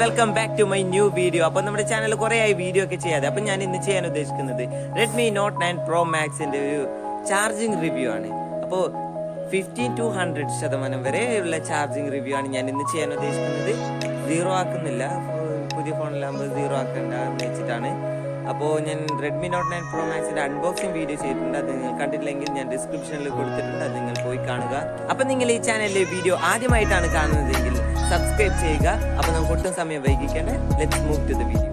Welcome back to my new video. അപ്പോൾ നമ്മുടെ channel കുറേ ആയി വീഡിയോ ഒക്കെ ചെയ്യാതെ. അപ്പം ഞാൻ ഇന്ന് ചെയ്യാൻ ഉദ്ദേശിക്കുന്നത് Redmi Note 9 Pro Maxന്റെ ഒരു ചാർജിങ് റിവ്യൂ ആണ്. അപ്പോൾ 50 to 100% വരെയുള്ള ചാർജിങ് റിവ്യൂ ആണ് ഞാൻ ഇന്ന് ചെയ്യാൻ ഉദ്ദേശിക്കുന്നത്. സീറോ ആക്കുന്നില്ല, പുതിയ ഫോണിലാകുമ്പോൾ സീറോ ആക്കണ്ടെന്ന് വെച്ചിട്ടാണ്. അപ്പോൾ ഞാൻ Redmi Note 9 Pro Maxന്റെ അൺബോക്സിംഗ് വീഡിയോ ചെയ്തിട്ടുണ്ട്. അത് നിങ്ങൾ കണ്ടിട്ടില്ലെങ്കിൽ ഞാൻ ഡിസ്ക്രിപ്ഷനിൽ കൊടുത്തിട്ടുണ്ട്, അത് നിങ്ങൾ പോയി കാണുക. അപ്പം നിങ്ങൾ ഈ ചാനലിലെ വീഡിയോ ആദ്യമായിട്ടാണ് കാണുന്നതെങ്കിൽ സബ്സ്ക്രൈബ് ചെയ്യുക. അപ്പോൾ നമുക്ക് ഒട്ടും സമയം വൈകിക്കേണ്ട, let's move to the video.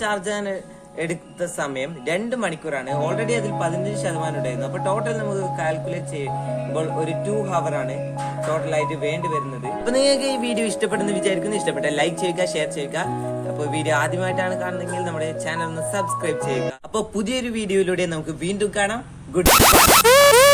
Charge എടുത്ത സമയം 2 മണിക്കൂറാണ്. ഓൾറെഡി അതിൽ 15% ഉണ്ടായിരുന്നു. അപ്പൊ ടോട്ടൽ നമുക്ക് കാൽക്കുലേറ്റ് ചെയ്യുമ്പോൾ ഒരു 2 hour ആണ് ടോട്ടലായിട്ട് വേണ്ടി വരുന്നത്. അപ്പൊ നിങ്ങൾക്ക് ഈ വീഡിയോ ഇഷ്ടപ്പെടുന്ന വിചാരിക്കുന്നു. ഇഷ്ടപ്പെട്ട ലൈക്ക് ചെയ്യുക, ഷെയർ ചെയ്യുക. അപ്പോൾ വീഡിയോ ആദ്യമായിട്ടാണ് കാണുന്നതെങ്കിൽ നമ്മുടെ ചാനൽ ഒന്ന് സബ്സ്ക്രൈബ് ചെയ്യുക. അപ്പോൾ പുതിയൊരു വീഡിയോയിലൂടെ നമുക്ക് വീണ്ടും കാണാം. ഗുഡ്.